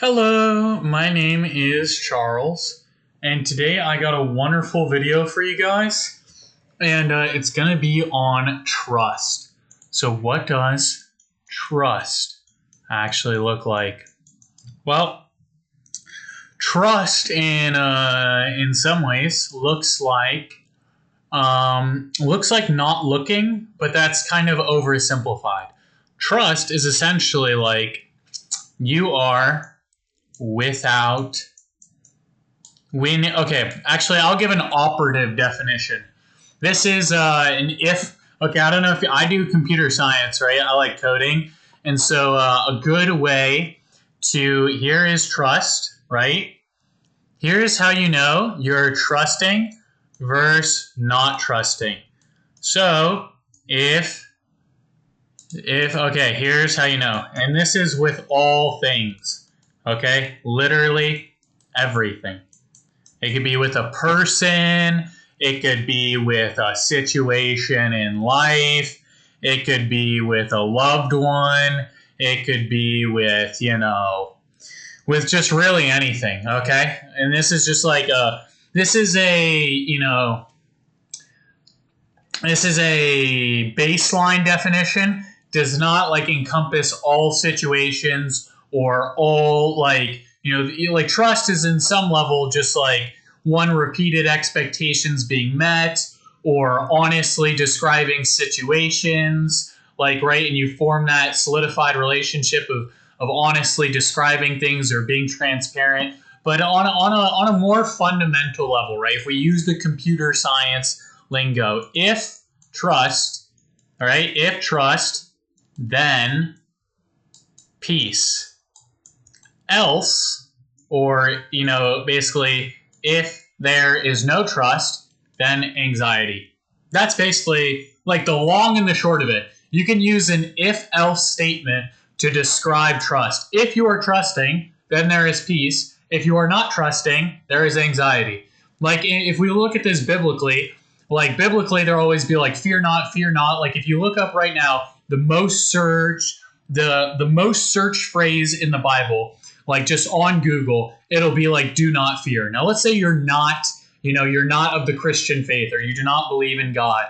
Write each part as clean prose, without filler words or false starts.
Hello, my name is Charles, and today I got a wonderful video for you guys, and it's going to be on trust. So what does trust actually look like? Well, trust in some ways looks like not looking, but that's kind of oversimplified. Trust is essentially like you are without when okay, actually I'll give an operative definition. This is an if okay, I don't know if I do computer science, right? I like coding. And so a good way to here is trust, right? Here's how you know you're trusting versus not trusting. So if okay, here's how you know. And this is with all things. Okay, literally everything. It could be with a person, it could be with a situation in life, it could be with a loved one, it could be with, with just really anything, okay? And this is just like this is a baseline definition, does not like encompass all situations or all like trust is in some level just like one repeated expectations being met or honestly describing situations like right, and you form that solidified relationship of honestly describing things or being transparent. But on a more fundamental level, right, if we use the computer science lingo, if trust, all right, if trust, then peace. Else, or basically if there is no trust, then anxiety. That's basically like the long and the short of it. You can use an if-else statement to describe trust. If you are trusting, then there is peace. If you are not trusting, there is anxiety. Like if we look at this biblically, there'll always be like fear not, fear not. Like if you look up right now, the most searched phrase in the Bible, like just on Google, it'll be like, do not fear. Now, let's say you're not of the Christian faith or you do not believe in God.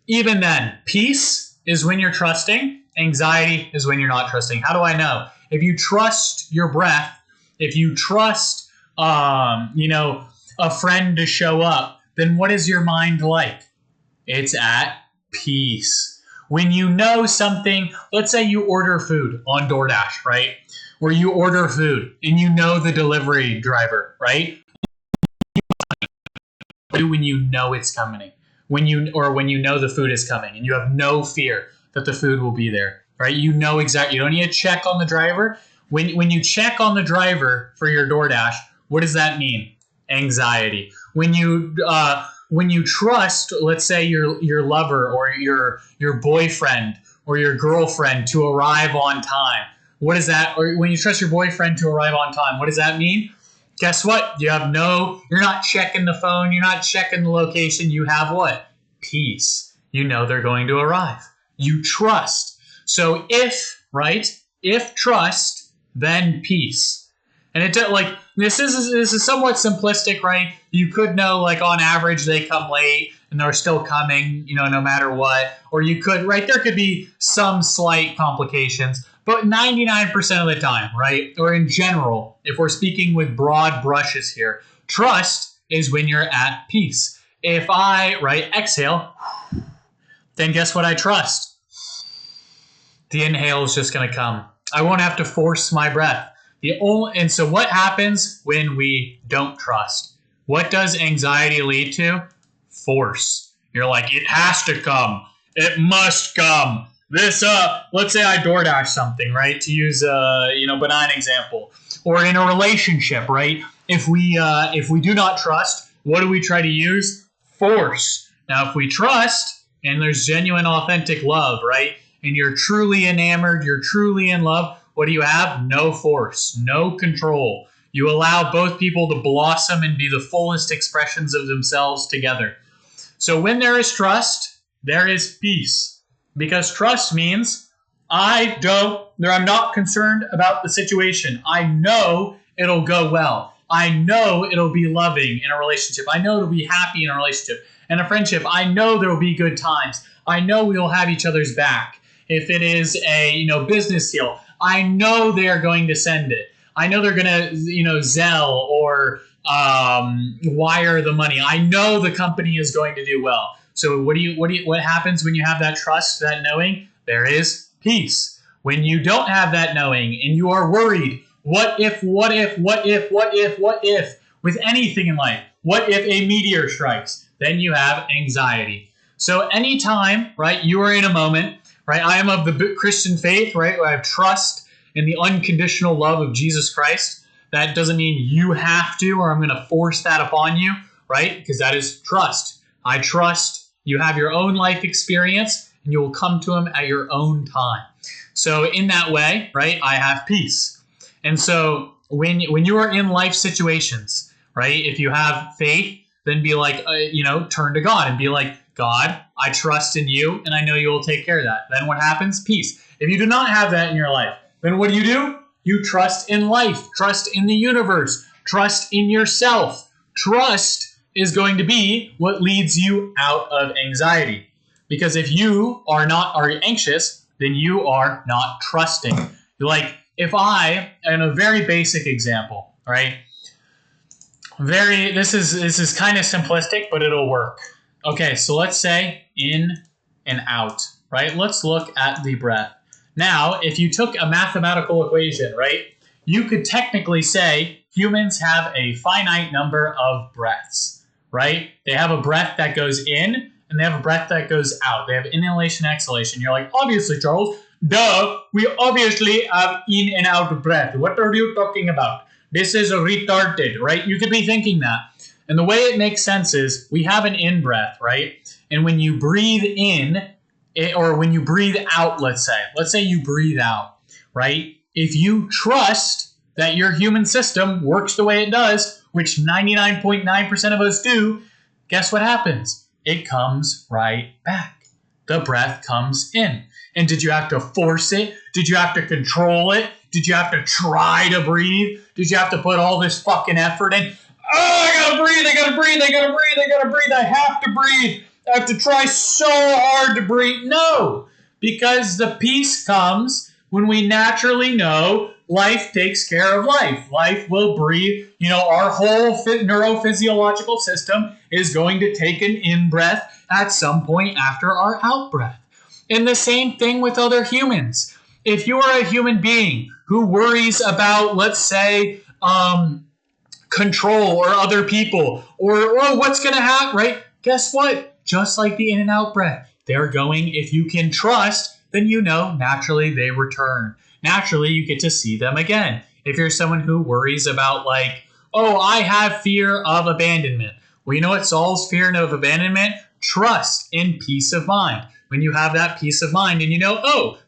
Even then, peace is when you're trusting. Anxiety is when you're not trusting. How do I know? If you trust your breath, if you trust, a friend to show up, then what is your mind like? It's at peace. When you know something, let's say you order food on DoorDash, right? Where you order food and you know the delivery driver, right? When you know it's coming, when you know the food is coming and you have no fear that the food will be there, right? You know exactly, you don't need to check on the driver. When you check on the driver for your DoorDash, what does that mean? Anxiety. When you trust, let's say your lover or your boyfriend or your girlfriend to arrive on time, what is that? Or when you trust your boyfriend to arrive on time, what does that mean? Guess what? You're not checking the phone, you're not checking the location, you have what? Peace. You know they're going to arrive. You trust. So if trust, then peace. And this is somewhat simplistic, right? You could know like on average they come late and they're still coming, no matter what. Or you could, right? There could be some slight complications, but 99% of the time, right? Or in general, if we're speaking with broad brushes here, trust is when you're at peace. If I, exhale, then guess what I trust? The inhale is just going to come. I won't have to force my breath. And so what happens when we don't trust? What does anxiety lead to? Force. You're like, it has to come. It must come. Let's say I DoorDash something, right? To use a, benign example. Or in a relationship, right? If we do not trust, what do we try to use? Force. Now, if we trust and there's genuine, authentic love, right? And you're truly enamored, you're truly in love, what do you have? No force, no control. You allow both people to blossom and be the fullest expressions of themselves together. So when there is trust, there is peace. Because trust means I'm not concerned about the situation. I know it'll go well. I know it'll be loving in a relationship. I know it'll be happy in a relationship and a friendship. I know there will be good times. I know we will have each other's back. If it is a business deal, I know they're going to send it. I know they're going to Zelle or wire the money. I know the company is going to do well. So what happens when you have that trust, that knowing? There is peace. When you don't have that knowing and you are worried, what if, with anything in life, what if a meteor strikes? Then you have anxiety. So anytime, right, you are in a moment, right, I am of the Christian faith, right, where I have trust in the unconditional love of Jesus Christ. That doesn't mean you have to, or I'm going to force that upon you, right, because that is trust. I trust you have your own life experience and you will come to him at your own time. So in that way, right, I have peace. And so when you are in life situations, right, if you have faith, then be like, turn to God and be like, God, I trust in you and I know you will take care of that. Then what happens? Peace. If you do not have that in your life, then what do? You trust in life, trust in the universe, trust in yourself. Trust is going to be what leads you out of anxiety. Because if you are anxious, then you are not trusting. Like if I, in a very basic example, right? This is kind of simplistic, but it'll work. Okay, so let's say in and out, right? Let's look at the breath. Now, if you took a mathematical equation, right, you could technically say humans have a finite number of breaths, right? They have a breath that goes in and they have a breath that goes out. They have inhalation, exhalation. You're like, obviously, Charles, duh, we obviously have in and out breath. What are you talking about? This is retarded, right? You could be thinking that. And the way it makes sense is we have an in breath, right? And when you breathe in, or when you breathe out, let's say you breathe out, right? If you trust that your human system works the way it does, which 99.9% of us do, guess what happens? It comes right back. The breath comes in. And did you have to force it? Did you have to control it? Did you have to try to breathe? Did you have to put all this fucking effort in? Oh, I gotta breathe, I gotta breathe, I gotta breathe, I gotta breathe, I have to breathe. I have to try so hard to breathe. No, because the peace comes when we naturally know life takes care of life. Life will breathe. Our whole neurophysiological system is going to take an in-breath at some point after our out-breath. And the same thing with other humans. If you are a human being who worries about, let's say, control or other people or what's going to happen, right? Guess what? Just like the in and out breath, they're going, if you can trust, then naturally they return. Naturally, you get to see them again. If you're someone who worries about I have fear of abandonment. Well, you know what solves fear of abandonment? Trust and peace of mind. When you have that peace of mind and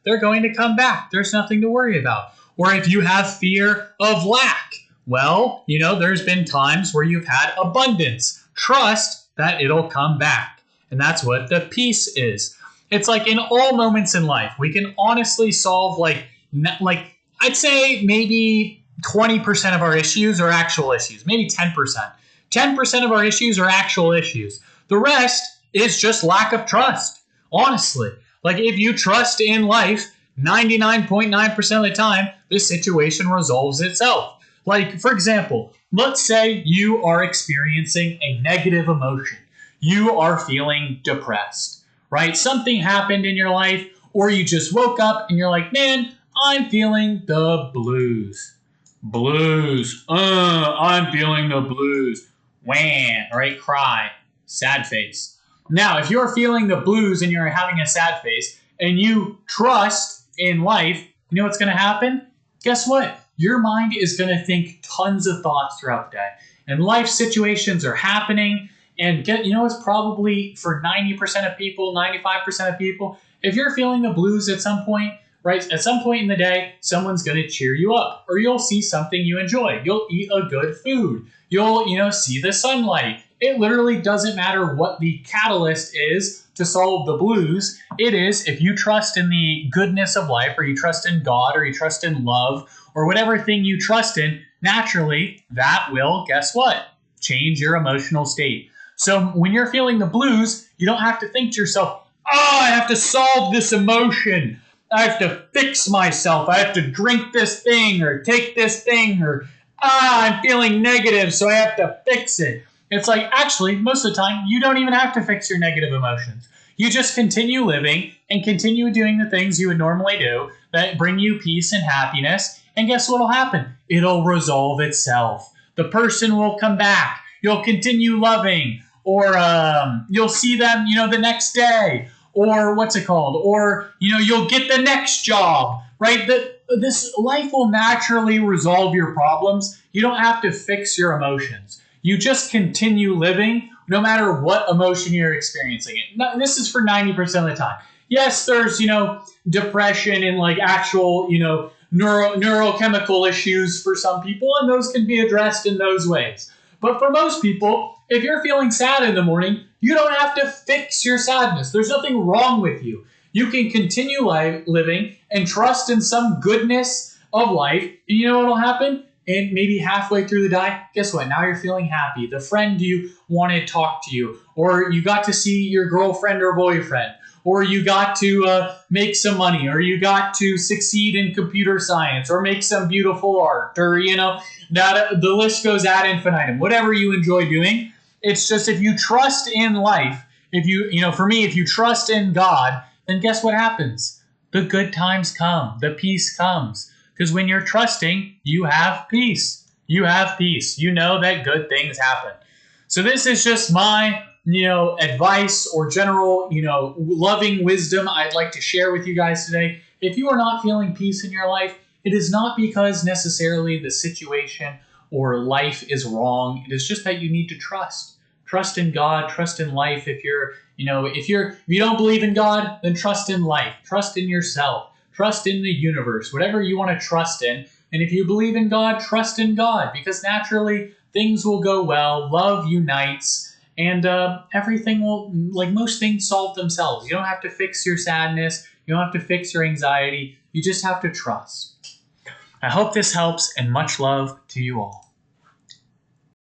they're going to come back. There's nothing to worry about. Or if you have fear of lack, well, there's been times where you've had abundance. Trust that it'll come back. And that's what the peace is. It's like in all moments in life, we can honestly solve I'd say maybe 20% of our issues are actual issues, maybe 10%. 10% of our issues are actual issues. The rest is just lack of trust, honestly. If you trust in life, 99.9% of the time, the situation resolves itself. For example, let's say you are experiencing a negative emotion. You are feeling depressed, right? Something happened in your life, or you just woke up and you're like, man, I'm feeling the blues. I'm feeling the blues. Wham, right? Cry, sad face. Now, if you're feeling the blues and you're having a sad face and you trust in life, you know what's going to happen? Guess what? Your mind is going to think tons of thoughts throughout the day. And life situations are happening. And it's probably for 90% of people, 95% of people, if you're feeling the blues at some point, right? At some point in the day, someone's going to cheer you up, or you'll see something you enjoy. You'll eat a good food. You'll, see the sunlight. It literally doesn't matter what the catalyst is to solve the blues. It is if you trust in the goodness of life, or you trust in God, or you trust in love, or whatever thing you trust in, naturally that will, guess what? Change your emotional state. So when you're feeling the blues, you don't have to think to yourself, oh, I have to solve this emotion. I have to fix myself. I have to drink this thing or take this thing, or I'm feeling negative, so I have to fix it. It's like, actually, most of the time, you don't even have to fix your negative emotions. You just continue living and continue doing the things you would normally do that bring you peace and happiness. And guess what will happen? It'll resolve itself. The person will come back. You'll continue loving, or you'll see them, the next day, or what's it called? Or, you'll get the next job, right? This life will naturally resolve your problems. You don't have to fix your emotions. You just continue living no matter what emotion you're experiencing. This is for 90% of the time. Yes, there's, depression and like actual, neurochemical issues for some people, and those can be addressed in those ways. But for most people, if you're feeling sad in the morning, you don't have to fix your sadness. There's nothing wrong with you. You can continue living and trust in some goodness of life. And you know what will happen? And maybe halfway through the day, guess what? Now you're feeling happy. The friend you wanted talked to you, or you got to see your girlfriend or boyfriend, or you got to make some money, or you got to succeed in computer science, or make some beautiful art, or, the list goes ad infinitum. Whatever you enjoy doing, it's just if you trust in life, for me, if you trust in God, then guess what happens? The good times come. The peace comes. Because when you're trusting, you have peace. You have peace. You know that good things happen. So this is just my, advice or general, loving wisdom I'd like to share with you guys today. If you are not feeling peace in your life, it is not because necessarily the situation or life is wrong. It is just that you need to trust. Trust in God, trust in life. If you don't believe in God, then trust in life. Trust in yourself. Trust in the universe, whatever you want to trust in. And if you believe in God, trust in God, because naturally things will go well, love unites, and everything will, like most things, solve themselves. You don't have to fix your sadness. You don't have to fix your anxiety. You just have to trust. I hope this helps, and much love to you all.